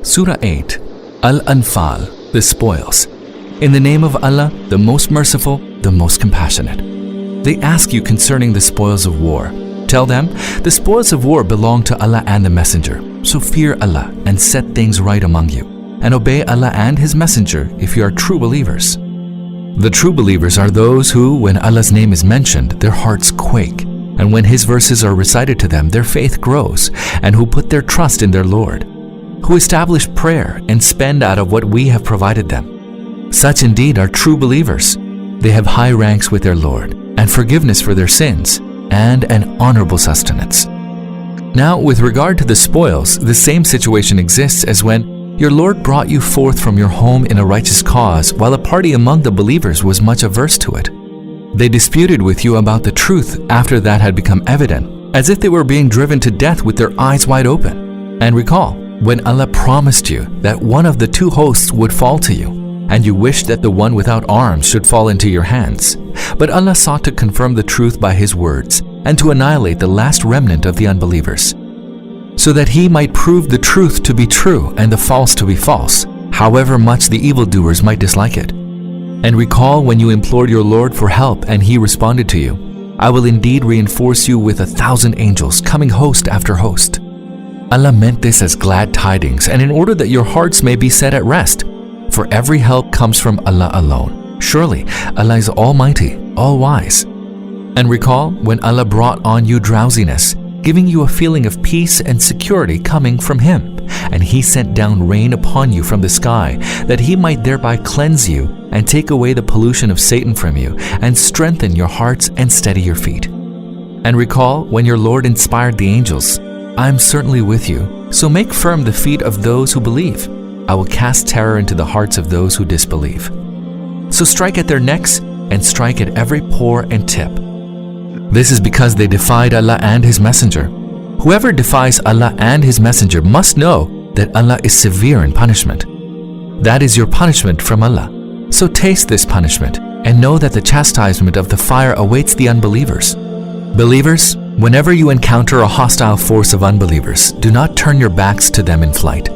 Surah 8, Al-Anfal, the spoils. In the name of Allah, the most merciful, the most compassionate. They ask you concerning the spoils of war. Tell them, the spoils of war belong to Allah and the Messenger. So fear Allah and set things right among you, and obey Allah and His Messenger if you are true believers. The true believers are those who, when Allah's name is mentioned, their hearts quake, and when His verses are recited to them, their faith grows, and who put their trust in their Lord, who establish prayer and spend out of what we have provided them. Such indeed are true believers. They have high ranks with their Lord, and forgiveness for their sins, and an honorable sustenance. Now, with regard to the spoils, the same situation exists as when your Lord brought you forth from your home in a righteous cause, while a party among the believers was much averse to it. They disputed with you about the truth after that had become evident, as if they were being driven to death with their eyes wide open. And recall, when Allah promised you that one of the two hosts would fall to you, and you wished that the one without arms should fall into your hands. But Allah sought to confirm the truth by His words, and to annihilate the last remnant of the unbelievers, so that He might prove the truth to be true and the false to be false, however much the evildoers might dislike it. And recall when you implored your Lord for help and He responded to you, I will indeed reinforce you with 1,000 angels, coming host after host. Allah meant this as glad tidings, and in order that your hearts may be set at rest. For every help comes from Allah alone. Surely Allah is Almighty, All-Wise. And recall when Allah brought on you drowsiness, giving you a feeling of peace and security coming from Him, and He sent down rain upon you from the sky, that He might thereby cleanse you and take away the pollution of Satan from you, and strengthen your hearts and steady your feet. And recall when your Lord inspired the angels, I am certainly with you, so make firm the feet of those who believe. I will cast terror into the hearts of those who disbelieve. So strike at their necks and strike at every pore and tip. This is because they defied Allah and His Messenger. Whoever defies Allah and His Messenger must know that Allah is severe in punishment. That is your punishment from Allah. So taste this punishment and know that the chastisement of the fire awaits the unbelievers. Believers, whenever you encounter a hostile force of unbelievers, do not turn your backs to them in flight.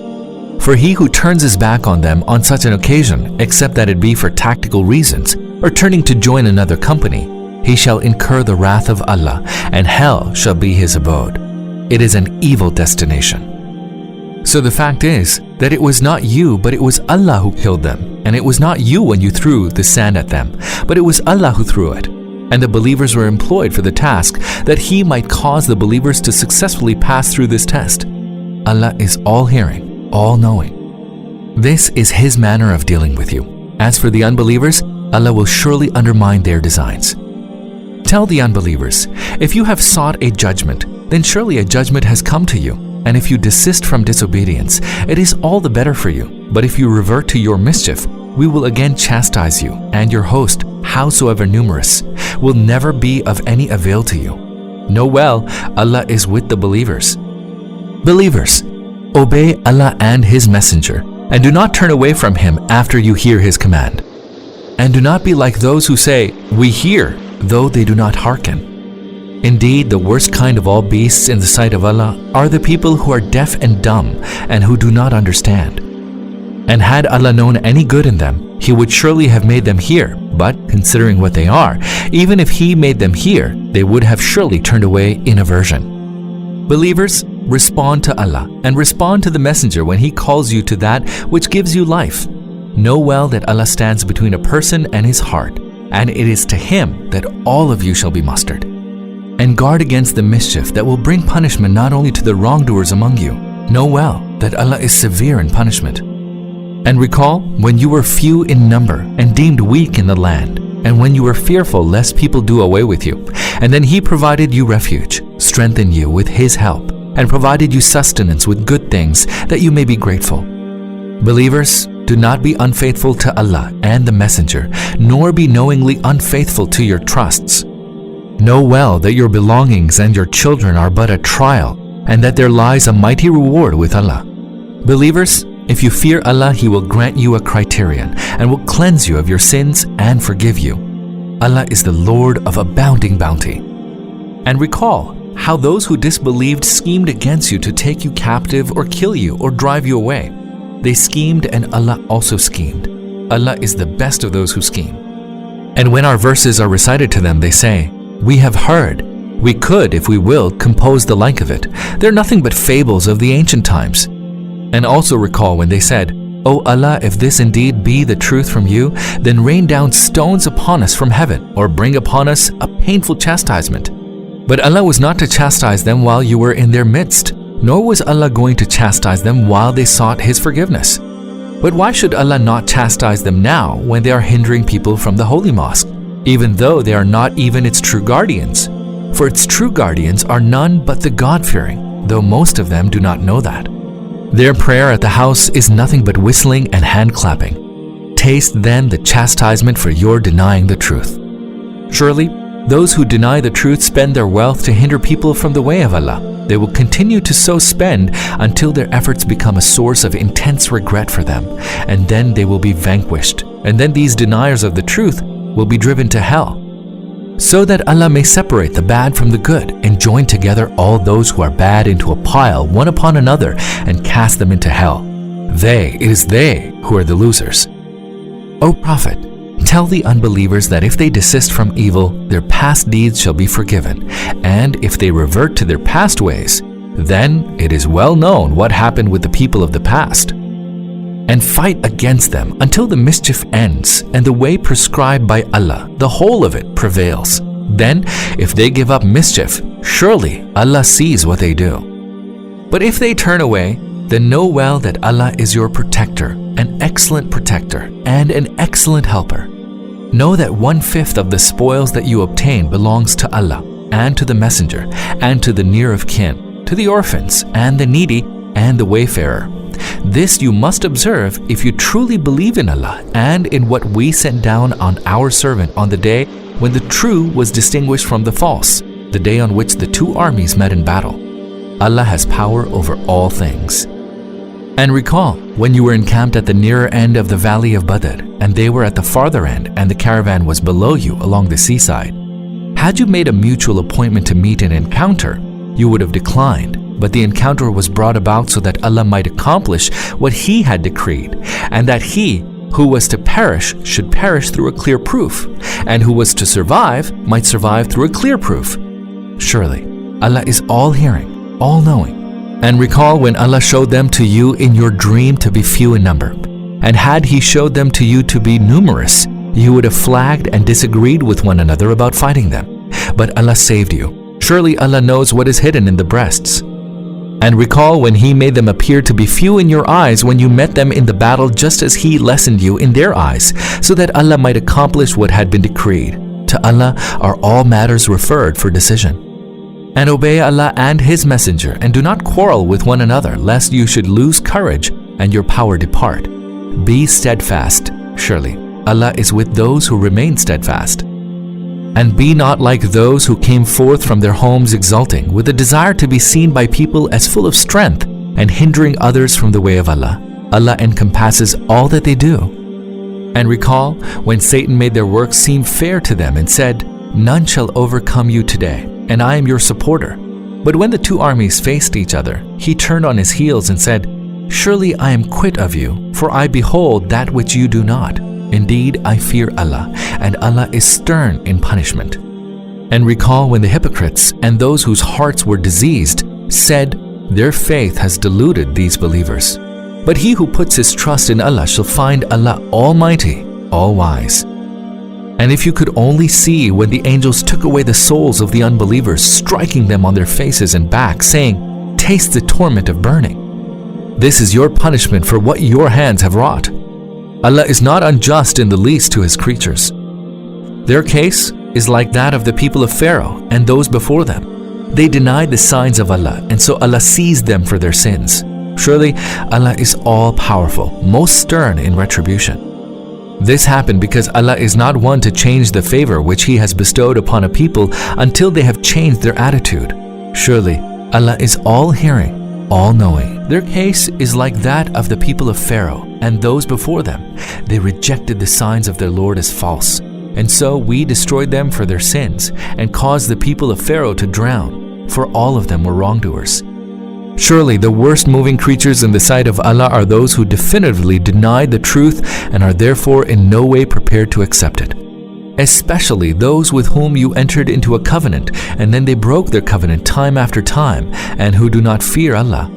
For he who turns his back on them on such an occasion, except that it be for tactical reasons, or turning to join another company, he shall incur the wrath of Allah, and hell shall be his abode. It is an evil destination. So the fact is that it was not you, but it was Allah who killed them, and it was not you when you threw the sand at them, but it was Allah who threw it. And the believers were employed for the task, that He might cause the believers to successfully pass through this test. Allah is all-hearing, all-knowing. This is His manner of dealing with you. As for the unbelievers, Allah will surely undermine their designs. Tell the unbelievers, if you have sought a judgment, then surely a judgment has come to you. And if you desist from disobedience, it is all the better for you. But if you revert to your mischief, we will again chastise you, and your host, howsoever numerous, will never be of any avail to you. Know well, Allah is with the believers. Believers, obey Allah and His Messenger, and do not turn away from Him after you hear His command. And do not be like those who say, we hear, though they do not hearken. Indeed, the worst kind of all beasts in the sight of Allah are the people who are deaf and dumb, and who do not understand. And had Allah known any good in them, He would surely have made them hear, but considering what they are, even if He made them hear, they would have surely turned away in aversion. Believers, respond to Allah and respond to the Messenger when He calls you to that which gives you life. Know well that Allah stands between a person and his heart, and it is to Him that all of you shall be mustered. And guard against the mischief that will bring punishment not only to the wrongdoers among you. Know well that Allah is severe in punishment. And recall when you were few in number and deemed weak in the land, and when you were fearful lest people do away with you, and then He provided you refuge, strengthened you with His help, and provided you sustenance with good things, that you may be grateful. Believers, do not be unfaithful to Allah and the Messenger, nor be knowingly unfaithful to your trusts. Know well that your belongings and your children are but a trial, and that there lies a mighty reward with Allah. Believers, if you fear Allah, He will grant you a criterion, and will cleanse you of your sins and forgive you. Allah is the Lord of abounding bounty. And recall how those who disbelieved schemed against you to take you captive or kill you or drive you away. They schemed and Allah also schemed. Allah is the best of those who scheme. And when our verses are recited to them, they say, "We have heard. We could, if we willed, compose the like of it. They're nothing but fables of the ancient times." And also recall when they said, "O Allah, if this indeed be the truth from you, then rain down stones upon us from heaven, or bring upon us a painful chastisement." But Allah was not to chastise them while you were in their midst, nor was Allah going to chastise them while they sought His forgiveness. But why should Allah not chastise them now when they are hindering people from the holy mosque, even though they are not even its true guardians? For its true guardians are none but the God-fearing, though most of them do not know that. Their prayer at the house is nothing but whistling and hand-clapping. Taste then the chastisement for your denying the truth. Surely, those who deny the truth spend their wealth to hinder people from the way of Allah. They will continue to so spend until their efforts become a source of intense regret for them, and then they will be vanquished, and then these deniers of the truth will be driven to hell. So that Allah may separate the bad from the good and join together all those who are bad into a pile one upon another and cast them into hell. It is they who are the losers. O Prophet, tell the unbelievers that if they desist from evil, their past deeds shall be forgiven, and if they revert to their past ways, then it is well known what happened with the people of the past. And fight against them until the mischief ends and the way prescribed by Allah, the whole of it, prevails. Then, if they give up mischief, surely Allah sees what they do. But if they turn away, then know well that Allah is your protector, an excellent protector, and an excellent helper. Know that 1/5 of the spoils that you obtain belongs to Allah, and to the Messenger, and to the near of kin, to the orphans, and the needy, and the wayfarer. This you must observe if you truly believe in Allah and in what we sent down on our servant on the day when the true was distinguished from the false, the day on which the two armies met in battle. Allah has power over all things. And recall when you were encamped at the nearer end of the valley of Badr, and they were at the farther end, and the caravan was below you along the seaside. Had you made a mutual appointment to meet and encounter, you would have declined. But the encounter was brought about so that Allah might accomplish what He had decreed, and that he who was to perish should perish through a clear proof, and who was to survive might survive through a clear proof. Surely, Allah is all-hearing, all-knowing. And recall when Allah showed them to you in your dream to be few in number. And had He showed them to you to be numerous, you would have flagged and disagreed with one another about fighting them. But Allah saved you. Surely Allah knows what is hidden in the breasts. And recall when He made them appear to be few in your eyes when you met them in the battle, just as He lessened you in their eyes, so that Allah might accomplish what had been decreed. To Allah are all matters referred for decision. And obey Allah and His Messenger, and do not quarrel with one another, lest you should lose courage and your power depart. Be steadfast. Surely Allah is with those who remain steadfast. And be not like those who came forth from their homes exulting, with a desire to be seen by people as full of strength, and hindering others from the way of Allah. Allah encompasses all that they do. And recall when Satan made their works seem fair to them and said, "None shall overcome you today, and I am your supporter." But when the two armies faced each other, he turned on his heels and said, "Surely I am quit of you, for I behold that which you do not. Indeed, I fear Allah, and Allah is stern in punishment." And recall when the hypocrites and those whose hearts were diseased said, "Their faith has deluded these believers." But he who puts his trust in Allah shall find Allah Almighty, all-wise. And if you could only see when the angels took away the souls of the unbelievers, striking them on their faces and back, saying, "Taste the torment of burning. This is your punishment for what your hands have wrought." Allah is not unjust in the least to His creatures. Their case is like that of the people of Pharaoh and those before them. They denied the signs of Allah, and so Allah seized them for their sins. Surely Allah is all-powerful, most stern in retribution. This happened because Allah is not one to change the favor which He has bestowed upon a people until they have changed their attitude. Surely Allah is all-hearing, all-knowing. Their case is like that of the people of Pharaoh and those before them. They rejected the signs of their Lord as false, and so we destroyed them for their sins and caused the people of Pharaoh to drown, for all of them were wrongdoers. Surely the worst moving creatures in the sight of Allah are those who definitively deny the truth and are therefore in no way prepared to accept it. Especially those with whom you entered into a covenant and then they broke their covenant time after time and who do not fear Allah.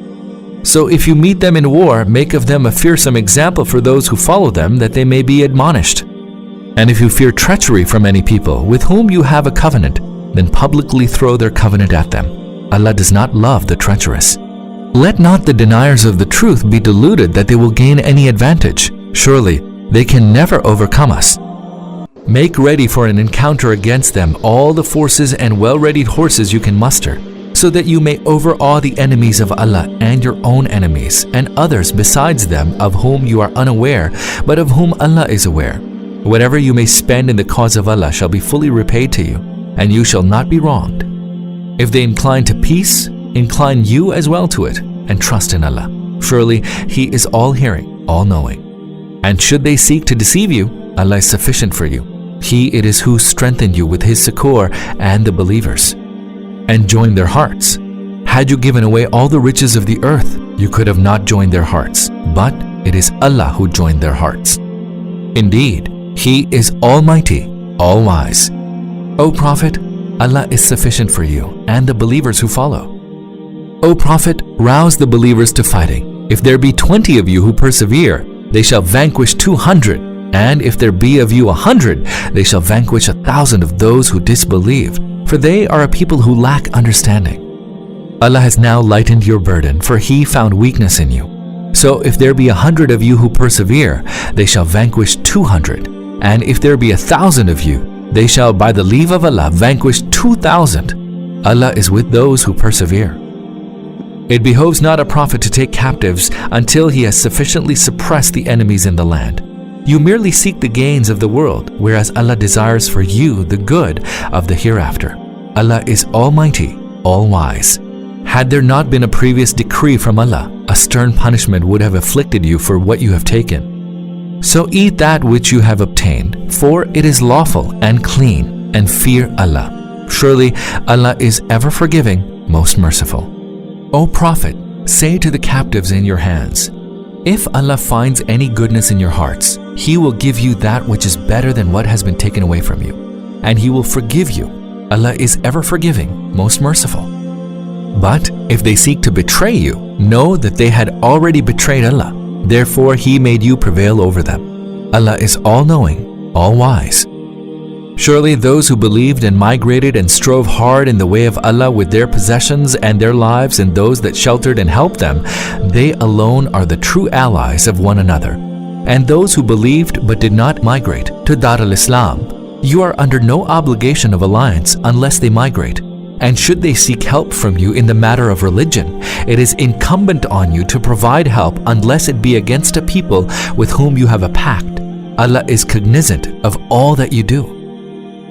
So if you meet them in war, make of them a fearsome example for those who follow them that they may be admonished. And if you fear treachery from any people with whom you have a covenant, then publicly throw their covenant at them. Allah does not love the treacherous. Let not the deniers of the truth be deluded that they will gain any advantage. Surely they can never overcome us. Make ready for an encounter against them all the forces and well-readied horses you can muster, so that you may overawe the enemies of Allah and your own enemies and others besides them of whom you are unaware, but of whom Allah is aware. Whatever you may spend in the cause of Allah shall be fully repaid to you, and you shall not be wronged. If they incline to peace, incline you as well to it, and trust in Allah. Surely He is all-hearing, all-knowing. And should they seek to deceive you, Allah is sufficient for you. He it is who strengthened you with His succor and the believers, and joined their hearts. Had you given away all the riches of the earth, you could have not joined their hearts, but it is Allah who joined their hearts. Indeed, He is Almighty, All-Wise. O Prophet, Allah is sufficient for you and the believers who follow. O Prophet, rouse the believers to fighting. If there be 20 of you who persevere, they shall vanquish 200. And if there be of you 100, they shall vanquish 1,000 of those who disbelieve, for they are a people who lack understanding. Allah has now lightened your burden, for He found weakness in you. So if there be 100 of you who persevere, they shall vanquish 200. And if there be 1,000 of you, they shall by the leave of Allah vanquish 2,000. Allah is with those who persevere. It behoves not a prophet to take captives until he has sufficiently suppressed the enemies in the land. You merely seek the gains of the world, whereas Allah desires for you the good of the hereafter. Allah is Almighty, All-Wise. Had there not been a previous decree from Allah, a stern punishment would have afflicted you for what you have taken. So eat that which you have obtained, for it is lawful and clean, and fear Allah. Surely Allah is ever forgiving, most merciful. O Prophet, say to the captives in your hands, if Allah finds any goodness in your hearts, He will give you that which is better than what has been taken away from you, and He will forgive you. Allah is ever forgiving, most merciful. But if they seek to betray you, know that they had already betrayed Allah. Therefore He made you prevail over them. Allah is all-knowing, all-wise. Surely those who believed and migrated and strove hard in the way of Allah with their possessions and their lives and those that sheltered and helped them, they alone are the true allies of one another. And those who believed but did not migrate to Dar al-Islam, you are under no obligation of alliance unless they migrate. And should they seek help from you in the matter of religion, it is incumbent on you to provide help unless it be against a people with whom you have a pact. Allah is cognizant of all that you do.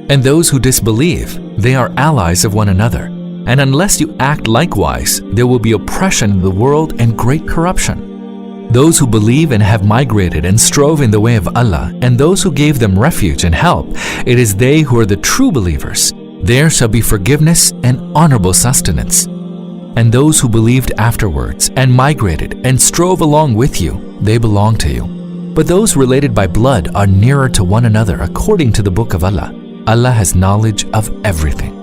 And those who disbelieve, they are allies of one another. And unless you act likewise, there will be oppression in the world and great corruption. Those who believe and have migrated and strove in the way of Allah, and those who gave them refuge and help, it is they who are the true believers. There shall be forgiveness and honorable sustenance. And those who believed afterwards and migrated and strove along with you, they belong to you. But those related by blood are nearer to one another according to the book of Allah. Allah has knowledge of everything.